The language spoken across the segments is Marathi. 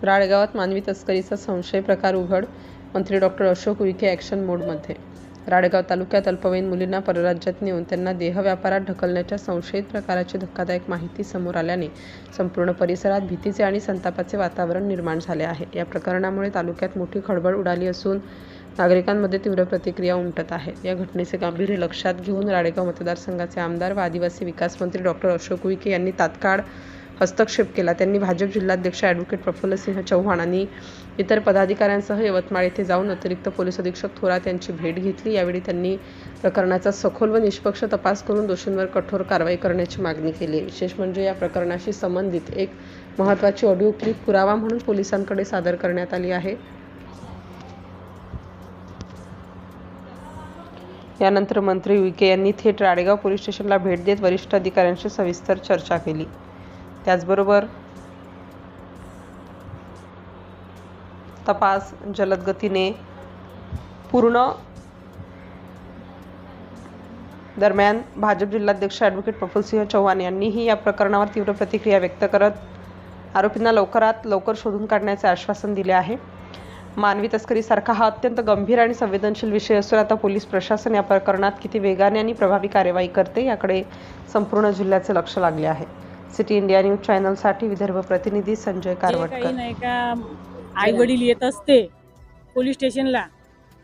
राळेगावात मानवी तस्करीचा संशय प्रकार उघड. मंत्री डॉ. अशोक उईके ॲक्शन मोडमध्ये. राळेगाव तालुक्यात अल्पवयीन मुलींना परराज्यात नेऊन त्यांना देहव्यापारात ढकलण्याच्या संशयित प्रकाराची धक्कादायक माहिती समोर आल्याने संपूर्ण परिसरात भीतीचे आणि संतापाचे वातावरण निर्माण झाले आहे. या प्रकरणामुळे तालुक्यात मोठी खळबळ उडाली असून नागरिकांमध्ये तीव्र प्रतिक्रिया उमटत आहेत. या घटनेचे गांभीर्य लक्षात घेऊन राळेगाव मतदारसंघाचे आमदार व आदिवासी विकास मंत्री डॉ. अशोक उईके यांनी तात्काळ हस्तक्षेप केला. त्यांनी भाजप जिल्हाध्यक्ष ॲडव्होकेट प्रफुल्लसिंह चव्हाण आणि इतर पदाधिकाऱ्यांसह यवतमाळ येथे जाऊन अतिरिक्त पोलीस अधीक्षक थोरात यांची भेट घेतली. यावेळी त्यांनी प्रकरणाचा सखोल व निष्पक्ष तपास करून दोषींवर कठोर कारवाई करण्याची मागणी केली. विशेष म्हणजे या प्रकरणाशी संबंधित एक महत्त्वाची ऑडिओ क्लिप पुरावा म्हणून पोलिसांकडे सादर करण्यात आली आहे. यानंतर मंत्री उईके यांनी थेट राळेगाव पोलीस स्टेशनला भेट देत वरिष्ठ अधिकाऱ्यांशी सविस्तर चर्चा केली. त्याचबरोबर तपास जलद गतीने पूर्ण दरम्यान भाजप जिल्हाध्यक्ष ॲडव्होकेट प्रफुल्लसिंह चव्हाण यांनीही या प्रकरणावर तीव्र प्रतिक्रिया व्यक्त करत आरोपींना लवकरात लवकर शोधून काढण्याचे आश्वासन दिले आहे. मानवी तस्करीसारखा हा अत्यंत गंभीर आणि संवेदनशील विषय असून आता पोलीस प्रशासन या प्रकरणात किती वेगाने आणि प्रभावी कार्यवाही करते याकडे संपूर्ण जिल्ह्याचे लक्ष लागले आहे. सिटी इंडिया न्यूज चॅनलसाठी विदर्भ प्रतिनिधी संजय कारवटकर. नाही का आई वडील येत असते पोलीस स्टेशनला,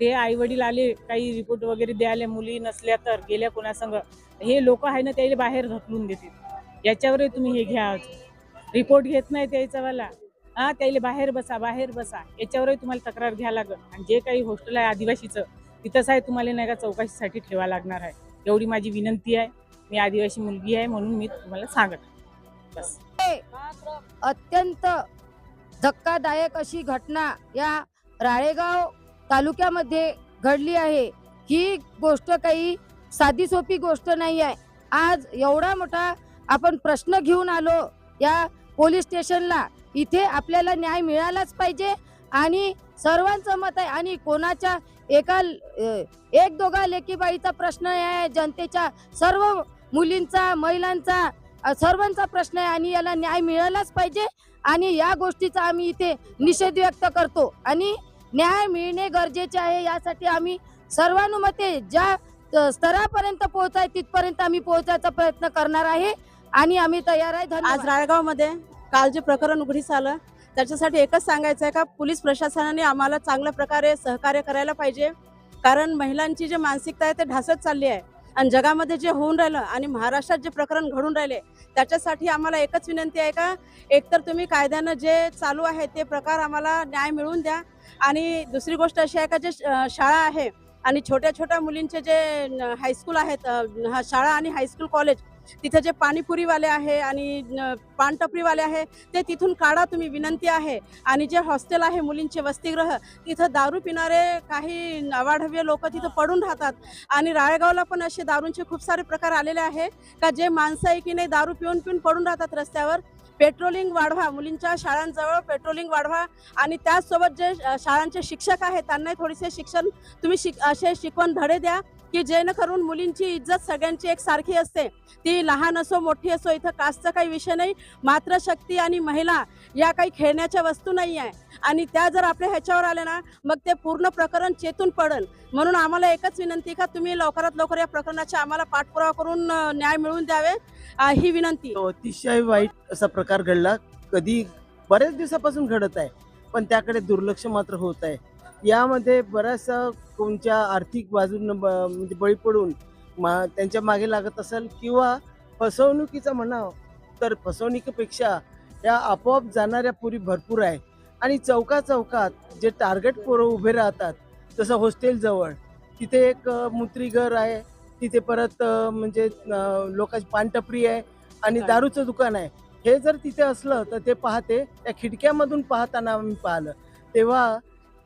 ते आई वडील आले काही रिपोर्ट वगैरे द्यायला, मुली नसल्या तर गेल्या कोणासंग, हे लोक आहे ना त्याला बाहेर ढकलून देते. याच्यावर तुम्ही हे घ्या, रिपोर्ट घेत नाही त्याच्यावाला, त्याला बाहेर बसा याच्यावरही तुम्हाला तक्रार घ्या लागल. आणि जे काही हॉस्टेल आहे आदिवासीचं तिथंच आहे, तुम्हाला नाही का चौकशीसाठी ठेवा लागणार आहे. एवढी माझी विनंती आहे. मी आदिवासी मुलगी आहे म्हणून मी तुम्हाला सांगत बस. अत्यंत धक्कादायक अशी घटना या राळेगाव तालुक्यामध्ये घडली आहे. ही गोष्ट काही साधी सोपी गोष्ट नाही आहे. आज एवढा मोठा आपण प्रश्न घेऊन आलो या पोलीस स्टेशनला. इथे आपल्याला न्याय मिळालाच पाहिजे आणि सर्वांचं मत आहे. आणि कोणाच्या एक दोघा लेकीबाईचा प्रश्न आहे, जनतेच्या सर्व मुलींचा, महिलांचा, सर्वांचा प्रश्न आहे आणि याला न्याय मिळालाच पाहिजे. आणि या गोष्टीचा आम्ही इथे निषेध व्यक्त करतो आणि न्याय मिळणे गरजेचे आहे. यासाठी आम्ही सर्वानुमते ज्या स्तरापर्यंत पोहोचाय तिथपर्यंत आम्ही पोहोचायचा प्रयत्न करणार आहे आणि आम्ही तयार आहे. आज राळेगावमध्ये काल जे प्रकरण उघडीस आलं त्याच्यासाठी एकच सांगायचं आहे का पोलीस प्रशासनाने आम्हाला चांगल्या प्रकारे सहकार्य करायला पाहिजे. कारण महिलांची जे मानसिकता आहे ते ढासत चालली आहे आणि जगामध्ये जे होऊन राहिलं आणि महाराष्ट्रात जे प्रकरण घडून राहिले त्याच्यासाठी आम्हाला एकच विनंती आहे का एकतर तुम्ही कायद्यानं जे चालू आहे ते प्रकार आम्हाला न्याय मिळवून द्या. आणि दुसरी गोष्ट अशी आहे का जे शाळा आहे आणि छोट्या छोट्या मुलींचे जे हायस्कूल आहेत, शाळा आणि हायस्कूल कॉलेज, तिथे जे पाणीपुरीवाले आहे आणि पानटपरीवाले आहे ते तिथून काढा, तुम्ही विनंती आहे. आणि जे हॉस्टेल आहे मुलींचे वसतिगृह, तिथं दारू पिणारे काही नवाढव्य लोक तिथं पडून राहतात. आणि राळेगावला पण असे दारूंचे खूप सारे प्रकार आलेले आहे का जे माणसं आहे की नाही दारू पिऊन पडून राहतात रस्त्यावर. पेट्रोलिंग वाढवा, मुलींच्या शाळांजवळ पेट्रोलिंग वाढवा. आणि त्याचसोबत जे शाळांचे शिक्षक आहेत त्यांनाही थोडेसे शिक्षण तुम्ही असे शिकवण धडे द्या की जेणेकरून मुलींची इज्जत सगळ्यांची एकसारखी असते. ती लहान असो मोठी असो, इथं कास्टचा काही विषय नाही. मातृशक्ती आणि महिला या काही खेळण्याच्या वस्तू नाही आहे. आणि त्या जर आपल्या ह्याच्यावर आल्या ना मग ते पूर्ण प्रकरण चेतून पडल. म्हणून आम्हाला एकच विनंती का तुम्ही लवकरात लवकर या प्रकरणाचा आम्हाला पाठपुरावा करून न्याय मिळवून द्यावे, ही विनंती. अतिशय वाईट असा प्रकार घडला. कधी बऱ्याच दिवसापासून घडत आहे पण त्याकडे दुर्लक्ष मात्र होत आहे. यामध्ये बऱ्याचसा कोणत्या आर्थिक बाजूनं म्हणजे बळी पडून त्यांच्या मागे लागत असेल किंवा फसवणुकीचं म्हणावं तर फसवणुकीपेक्षा या आपोआप जाणाऱ्या पुरी भरपूर आहे. आणि चौकात जे टार्गेट पोरं उभे राहतात, जसं हॉस्टेलजवळ तिथे एक मुत्रीघर आहे, तिथे परत म्हणजे लोकांची पानटपरी आहे आणि दारूचं दुकान आहे. हे जर तिथे असलं तर ते पाहते त्या खिडक्यामधून पाहताना आम्ही पाहिलं, तेव्हा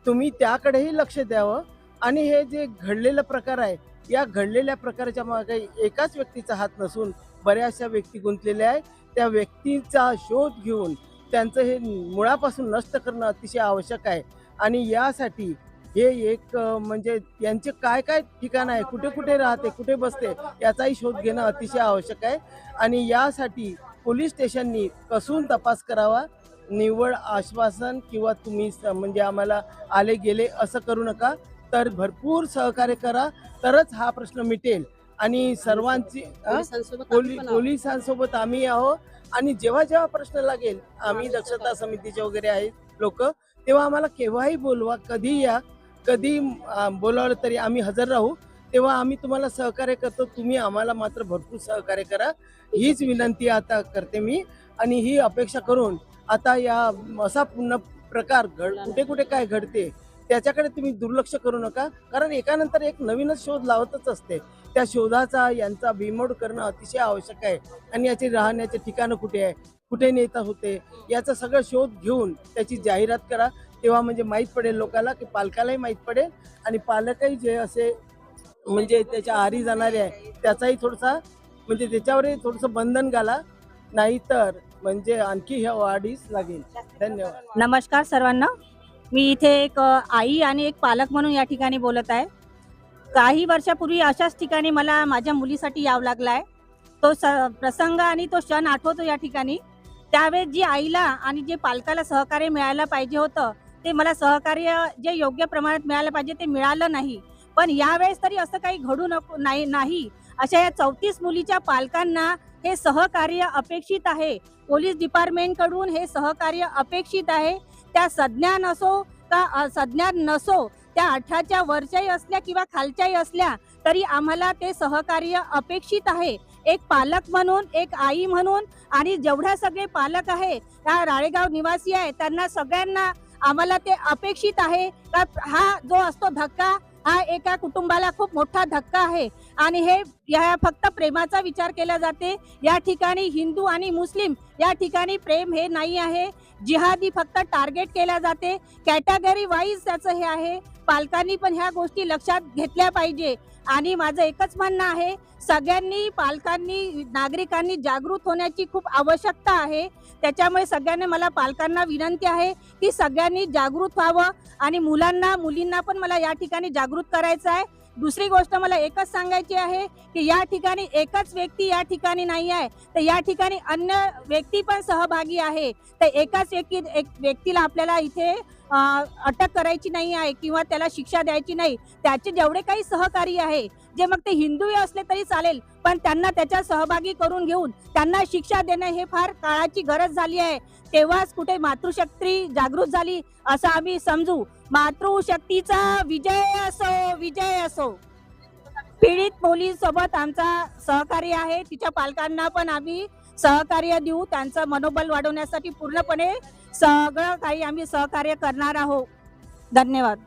तुम्ही त्याकडेही लक्ष द्यावं. आणि हे जे घडलेला प्रकार आहे या घडलेल्या प्रकाराच्या मागे एकाच व्यक्तीचा हात नसून बऱ्याचशा व्यक्ती गुंतलेल्या आहे. त्या व्यक्तीचा शोध घेऊन त्यांचं हे मुळापासून नष्ट करणं अतिशय आवश्यक आहे. आणि यासाठी हे एक म्हणजे यांचे काय काय ठिकाण आहे, कुठे कुठे राहते, कुठे बसते याचाही शोध घेणं अतिशय आवश्यक आहे. आणि यासाठी पोलीस स्टेशननी कसून तपास करावा निव्वळ आश्वासन किंवा तुम्ही म्हणजे आम्हाला आले गेले असं करू नका, तर भरपूर सहकार्य करा, तरच हा प्रश्न मिटेल. आणि सर्वांची पोलिसांसोबत आम्ही आहोत. आणि जेव्हा जेव्हा प्रश्न लागेल, आम्ही दक्षता समितीचे वगैरे आहेत लोक, तेव्हा आम्हाला केव्हाही बोलवा, कधी या, कधी बोलावलं तरी आम्ही हजर राहू. तेव्हा आम्ही तुम्हाला सहकार्य करतो, तुम्ही आम्हाला मात्र भरपूर सहकार्य करा, हीच विनंती आता करते मी. आणि ही अपेक्षा करून आता या असा पुन्हा प्रकार कुठे कुठे काय घडते त्याच्याकडे तुम्ही दुर्लक्ष करू नका, कारण एकानंतर एक नवीनच शोध लावतच असते. त्या शोधाचा यांचा बिमोड करणं अतिशय आवश्यक आहे. आणि याचे राहण्याचे ठिकाणं कुठे आहे, कुठे नेता होते, याचा सगळं शोध घेऊन त्याची जाहिरात करा. तेव्हा म्हणजे माहीत पडेल लोकांना, की पालकालाही माहीत पडेल आणि पालकही जे असे म्हणजे त्याच्या आहारी जाणारे आहे त्याचाही थोडासा म्हणजे त्याच्यावरही थोडंसं बंधन घाला, नाहीतर म्हणजे आणखी ह्या वाढीस लागेल. धन्यवाद. नमस्कार सर्वांना. मी इथे एक आई आणि एक पालक म्हणून या ठिकाणी बोलत आहे. काही वर्षापूर्वी अशाच ठिकाणी मला माझ्या मुलीसाठी यावं लागलं आहे. तो प्रसंग आणि तो क्षण आठवतो या ठिकाणी. त्यावेळेस जी आईला आणि जे पालकाला सहकार्य मिळायला पाहिजे होतं, ते मला सहकार्य जे योग्य प्रमाणात मिळालं पाहिजे ते मिळालं नाही. पण यावेळेस तरी असं काही घडू नको नाही. अशा या 34 मुलीच्या पालकांना हे सहकार्य अपेक्षित आहे. पोलीस डिपार्टमेंटकडून हे सहकार्य अपेक्षित आहे. त्या सज्ञान असो का सज्ञान नसो, त्या 18च्या वरच्याही असल्या किंवा खालच्याही असल्या तरी आम्हाला ते सहकार्य अपेक्षित आहे. एक पालक म्हणून, एक आई म्हणून आणि जेवढ्या सगळे पालक आहे त्या राळेगाव निवासी आहे त्यांना सगळ्यांना आम्हाला ते अपेक्षित आहे का हा जो असतो धक्का, हा एका कुटुंबाला खूप मोठा धक्का आहे. आणि हे या फक्त प्रेमाचा विचार केला जाते. या ठिकाणी हिंदू आणि मुस्लिम या ठिकाणी प्रेम हे नाही आहे. जिहादी फक्त टार्गेट केला जाते. कॅटेगरी वाईज त्याचं हे आहे. पालकांनी पण ह्या गोष्टी लक्षात घेतल्या पाहिजे. आणि माझं एकच म्हणणं आहे, सगळ्यांनी पालकांनी नागरिकांनी जागृत होण्याची खूप आवश्यकता आहे. त्याच्यामुळे सगळ्यांना मला पालकांना विनंती आहे की सगळ्यांनी जागृत व्हावं आणि मुलींना पण मला या ठिकाणी जागृत करायचं आहे. दुसरी गोष्ट मला एकच सांगायची आहे की या ठिकाणी एकच व्यक्ती या ठिकाणी नाही आहे, तर या ठिकाणी अन्य व्यक्ती पण सहभागी आहे. तर एकाच व्यक्तीला आपल्याला इथे अटक करायची नाही आहे किंवा त्याला शिक्षा द्यायची नाही. त्याचे जेवढे काही सहकारी आहे, जे मग ते हिंदू असले तरी चालेल, पण त्यांना त्याच्यात सहभागी करून घेऊन त्यांना शिक्षा देणं हे फार काळाची गरज झाली आहे. तेव्हाच कुठे मातृशक्ती जागृत झाली असं आम्ही समजू. मातृशक्तीचा विजय असो, विजय असो. पीडित मुलींसोबत आमचा सहकार्य आहे. तिच्या पालकांना पण आम्ही सहकार्य देऊ. त्यांचं मनोबल वाढवण्यासाठी पूर्णपणे सगळं काही आम्ही सहकार्य करणार आहोत. धन्यवाद.